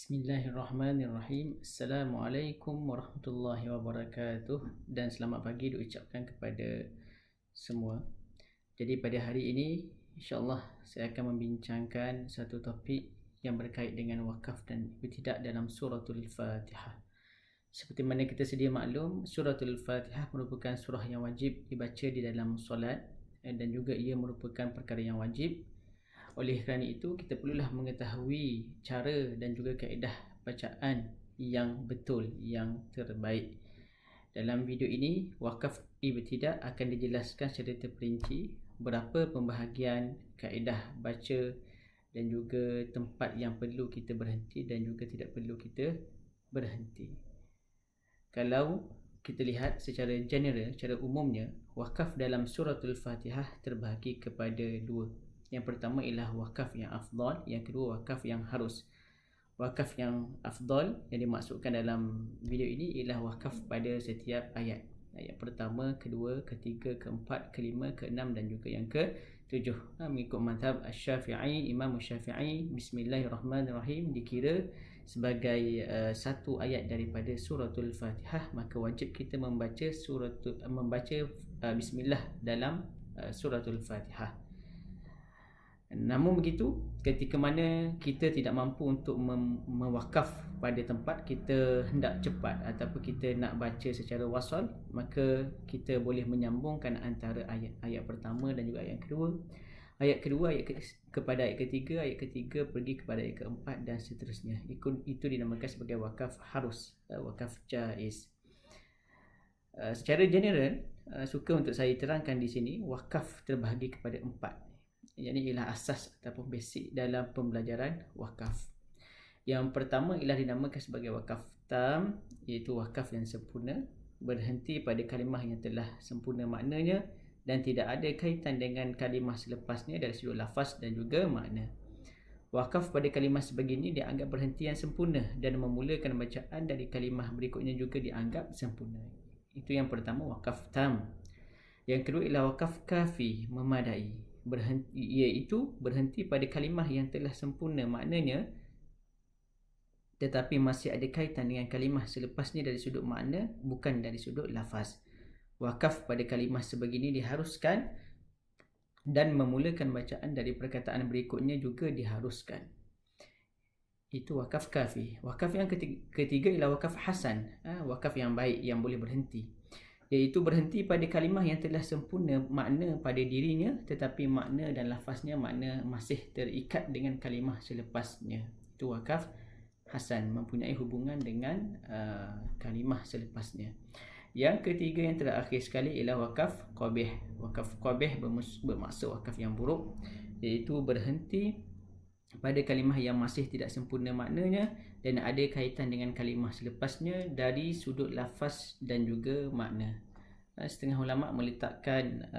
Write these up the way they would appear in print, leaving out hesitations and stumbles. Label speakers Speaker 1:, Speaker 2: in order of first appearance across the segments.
Speaker 1: Bismillahirrahmanirrahim. Assalamualaikum warahmatullahi wabarakatuh. Dan selamat pagi diucapkan kepada semua. Jadi pada hari ini insyaAllah saya akan membincangkan satu topik yang berkait dengan wakaf dan ibtidak dalam suratul Fatihah. Seperti mana kita sedia maklum, suratul Fatihah merupakan surah yang wajib dibaca di dalam solat, dan juga ia merupakan perkara yang wajib. Oleh kerana itu, kita perlulah mengetahui cara dan juga kaedah bacaan yang betul, yang terbaik. Dalam video ini, wakaf ibtidak akan dijelaskan secara terperinci berapa pembahagian kaedah baca dan juga tempat yang perlu kita berhenti dan juga tidak perlu kita berhenti. Kalau kita lihat secara general, secara umumnya, wakaf dalam suratul Fatihah terbahagi kepada dua. Yang pertama ialah wakaf yang afdal, yang kedua wakaf yang harus. Wakaf yang afdal yang dimaksudkan dalam video ini ialah wakaf pada setiap ayat. Ayat pertama, kedua, ketiga, keempat, kelima, keenam dan juga yang ketujuh. Mengikut mazhab Asy-Syafi'i, Imam Syafi'i, Bismillahirrahmanirrahim dikira sebagai satu ayat daripada suratul Fatihah, maka wajib kita membaca bismillah dalam suratul Fatihah. Namun begitu, ketika mana kita tidak mampu untuk mewakaf pada tempat, kita hendak cepat ataupun kita nak baca secara wasal, maka kita boleh menyambungkan antara ayat pertama dan juga ayat kedua. Ayat kedua kepada ayat ketiga, ayat ketiga pergi kepada ayat keempat dan seterusnya. Itu dinamakan sebagai wakaf harus, wakaf jaiz. Secara general, suka untuk saya terangkan di sini, wakaf terbahagi kepada empat. Ini ialah asas ataupun basic dalam pembelajaran wakaf. Yang pertama ialah dinamakan sebagai wakaf tam, iaitu wakaf yang sempurna, berhenti pada kalimah yang telah sempurna maknanya dan tidak ada kaitan dengan kalimah selepasnya dari sudut lafaz dan juga makna. Wakaf pada kalimah sebegini dianggap berhenti yang sempurna dan memulakan bacaan dari kalimah berikutnya juga dianggap sempurna. Itu yang pertama, wakaf tam. Yang kedua ialah wakaf kafi, memadai, iaitu berhenti pada kalimah yang telah sempurna maknanya tetapi masih ada kaitan dengan kalimah selepasnya dari sudut makna, bukan dari sudut lafaz. Wakaf pada kalimah sebegini diharuskan dan memulakan bacaan dari perkataan berikutnya juga diharuskan. Itu wakaf kafi. Wakaf yang ketiga ialah wakaf hasan, wakaf yang baik yang boleh berhenti, iaitu berhenti pada kalimah yang telah sempurna makna pada dirinya tetapi makna dan lafaznya makna masih terikat dengan kalimah selepasnya. Itu wakaf hasan, mempunyai hubungan dengan kalimah selepasnya. Yang ketiga yang terakhir sekali ialah wakaf qabih. Wakaf qabih bermaksud wakaf yang buruk, iaitu berhenti pada kalimah yang masih tidak sempurna maknanya dan ada kaitan dengan kalimah selepasnya dari sudut lafaz dan juga makna. Setengah ulama meletakkan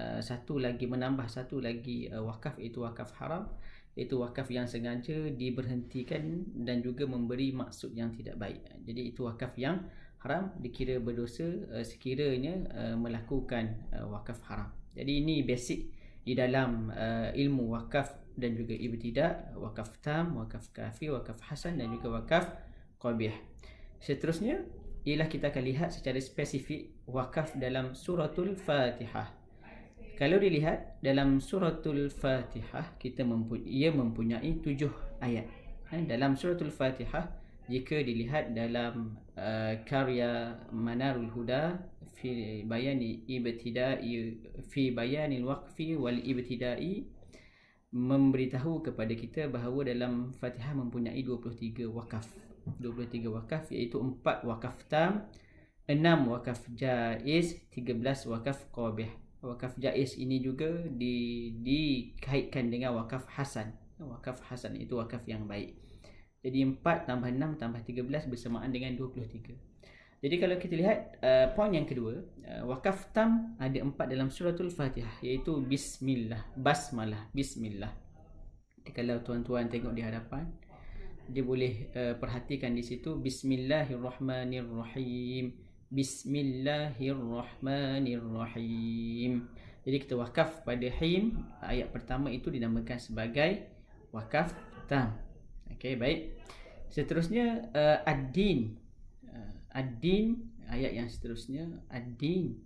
Speaker 1: menambah satu lagi wakaf, iaitu wakaf haram, iaitu wakaf yang sengaja diberhentikan dan juga memberi maksud yang tidak baik. Jadi itu wakaf yang haram, dikira berdosa sekiranya melakukan wakaf haram. Jadi ini basic di dalam ilmu wakaf dan juga ibtidak, wakaf tam, wakaf kafi, wakaf hasan dan juga wakaf qabih. Seterusnya ialah kita akan lihat secara spesifik wakaf dalam suratul Fatihah. Kalau dilihat dalam suratul Fatihah, ia mempunyai 7 ayat. Dalam suratul Fatihah, jika dilihat dalam karya Manarul Huda fi bayanil waqfi wal ibtidai, memberitahu kepada kita bahawa dalam Fatihah mempunyai 23 wakaf. 23 wakaf, iaitu 4 wakaf tam, 6 wakaf jaiz, 13 wakaf qabih. Wakaf jaiz ini juga dikaitkan dengan wakaf hasan. Wakaf hasan itu wakaf yang baik. Jadi 4 tambah 6 tambah 13 bersamaan dengan 23. Jadi kalau kita lihat poin yang kedua, wakaf tam ada 4 dalam suratul Fatihah, iaitu bismillah, basmalah, bismillah. Jadi kalau tuan-tuan tengok di hadapan, dia boleh perhatikan di situ Bismillahirrahmanirrahim, Bismillahirrahmanirrahim. Jadi kita wakaf pada him, ayat pertama itu dinamakan sebagai wakaf tam. Okey, baik. Seterusnya ad-din. Ad-din, ayat yang seterusnya ad-din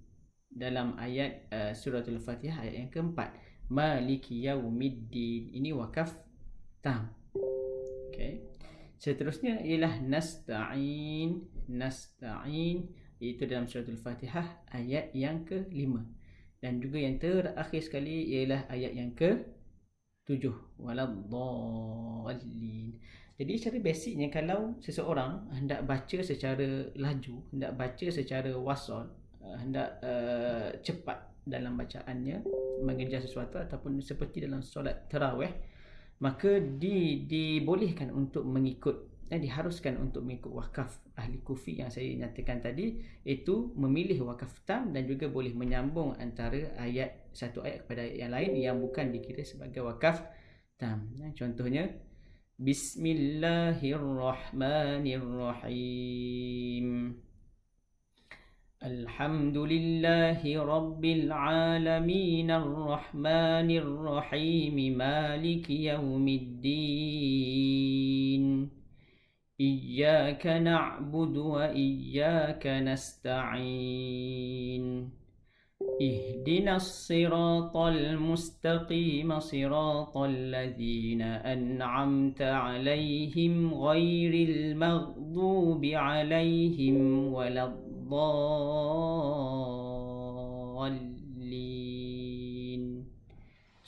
Speaker 1: dalam ayat suratul Fatihah ayat yang keempat. Maliki yaumiddin. Ini wakaf tam. Okay. Seterusnya ialah nasta'in. Nasta'in iaitu dalam suratul Fatihah ayat yang ke-5. Dan juga yang terakhir sekali ialah ayat yang ke-7. Waladdallin. Jadi secara basicnya kalau seseorang hendak baca secara laju, hendak baca secara wasal, hendak cepat dalam bacaannya, mengejar sesuatu ataupun seperti dalam solat tarawih, maka dibolehkan untuk mengikut, diharuskan untuk mengikut wakaf ahli kufi yang saya nyatakan tadi, iaitu memilih wakaf tam dan juga boleh menyambung antara satu ayat kepada ayat yang lain yang bukan dikira sebagai wakaf tam. Contohnya Bismillahirrahmanirrahim. Alhamdulillahi Rabbil Alamin Ar-Rahmanir Rahim Maliki Yawmiddin Iyyaka na'budu wa iyyaka nasta'in Ihdinas siratal mustaqim siratal ladzina an'amta 'alaihim ghairil maghdubi 'alaihim waladdallin.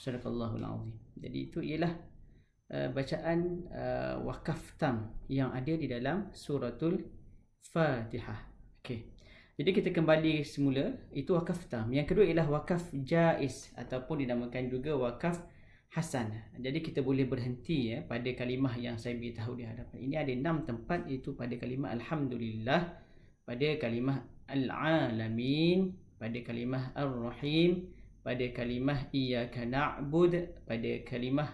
Speaker 1: Sadaqallahul azim. Jadi itu ialah bacaan wakaf tam yang ada di dalam suratul Fatihah. Okey. Jadi kita kembali semula, itu wakaf tam. Yang kedua ialah wakaf jaiz ataupun dinamakan juga wakaf hasan. Jadi kita boleh berhenti pada kalimah yang saya beritahu di hadapan. Ini ada 6 tempat, iaitu pada kalimah alhamdulillah, pada kalimah al-alamin, pada kalimah ar-rahim, pada kalimah iyyaka na'bud, pada kalimah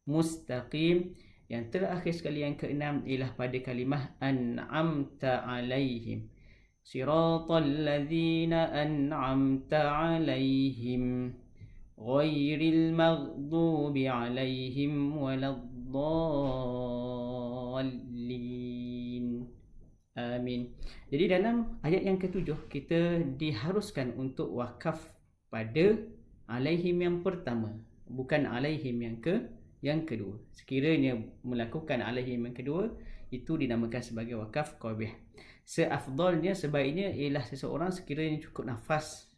Speaker 1: mustaqim. Yang terakhir sekali yang ke-6 ialah pada kalimah an'amta 'alaihim. Siratal ladzina an'amta 'alaihim ghairil maghdubi 'alaihim waladdallin. Amin. Jadi dalam ayat yang ke-7 kita diharuskan untuk wakaf pada alaihim yang pertama, bukan alaihim yang kedua. Sekiranya melakukan alaihim yang kedua, itu dinamakan sebagai wakaf qabih. Seafdalnya, sebaiknya ialah seseorang sekiranya cukup nafas,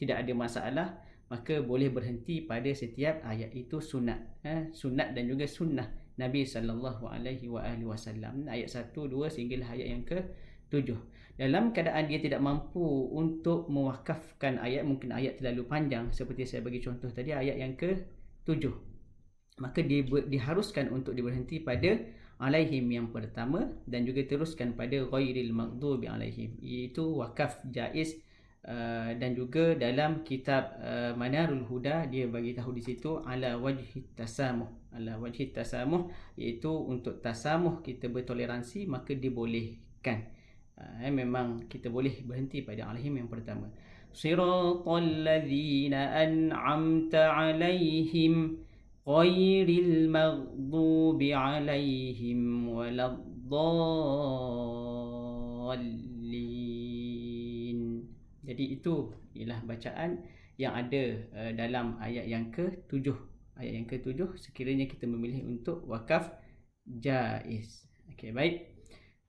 Speaker 1: tidak ada masalah, maka boleh berhenti pada setiap ayat. Itu sunat, sunat dan juga sunnah Nabi SAW. Ayat 1, 2 sehinggalah ayat yang ke-7. Dalam keadaan dia tidak mampu untuk mewakafkan ayat, mungkin ayat terlalu panjang seperti saya bagi contoh tadi, ayat yang ke-7, maka diharuskan untuk diberhenti pada alaihim yang pertama dan juga teruskan pada ghairil maghdubi alaihim. Itu wakaf jaiz. Dan juga dalam kitab Manarul Huda dia bagi tahu di situ ala wajhi tasamuh. Ala wajhi tasamuh iaitu untuk tasamuh, kita bertoleransi, maka dibolehkan. Memang kita boleh berhenti pada alaihim yang pertama. Siratal ladzina an'amta 'alaihim ghairil maghdubi 'alaihim waladdallin. Jadi itu ialah bacaan yang ada dalam ayat yang ke-7. Ayat yang ke-7 sekiranya kita memilih untuk wakaf jaiz. Okey, baik.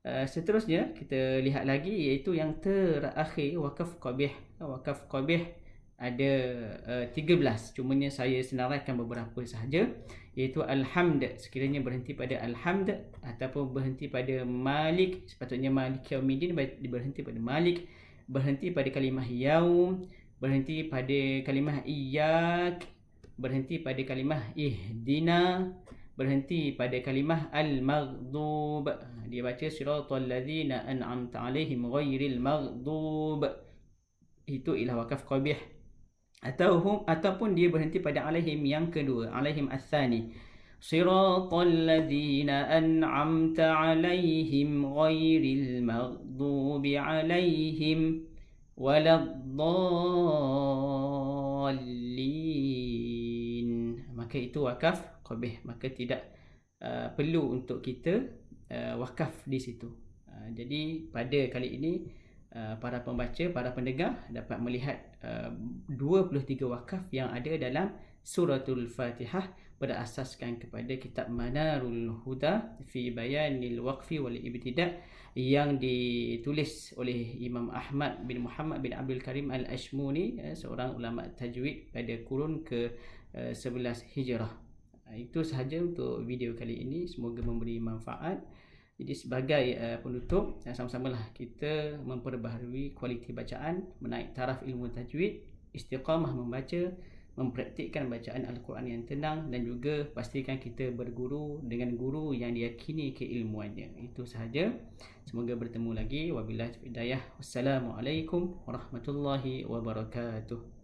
Speaker 1: Seterusnya kita lihat lagi, iaitu yang terakhir wakaf qabih. Wakaf qabih ada 13, cumanya saya senaraikan beberapa sahaja, iaitu alhamd. Sekiranya berhenti pada alhamd ataupun berhenti pada malik, sepatutnya malik yaumiddin, berhenti pada malik, berhenti pada kalimah yaum, berhenti pada kalimah iyyak, berhenti pada kalimah ihdina, berhenti pada kalimah al-maghdub. Dia baca siratal ladzina an'amta 'alaihim ghairil maghdub. Itu ialah wakaf qabih. Ataupun dia berhenti pada alaihim yang kedua, alaihim ats-tsani. Siratal ladzina an'amta 'alaihim ghairil maghdubi 'alaihim waladdallin. Maka itu wakaf qabih. Maka tidak perlu untuk kita wakaf di situ. Jadi pada kali ini para pembaca, para pendengar dapat melihat 23 wakaf yang ada dalam suratul Fatihah berasaskan kepada kitab Manarul Huda fi Bayanil Waqfi wal Ibtida' yang ditulis oleh Imam Ahmad bin Muhammad bin Abdul Karim Al-Ashmuni, seorang ulama tajwid pada kurun ke-11 Hijrah. Itu sahaja untuk video kali ini, semoga memberi manfaat. Jadi sebagai penutup, sama-samalah kita memperbaharui kualiti bacaan, menaik taraf ilmu tajwid, istiqamah membaca, mempraktikkan bacaan Al-Quran yang tenang, dan juga pastikan kita berguru dengan guru yang diyakini keilmuannya. Itu sahaja. Semoga bertemu lagi. Wabillahi hidayah. Wassalamualaikum warahmatullahi wabarakatuh.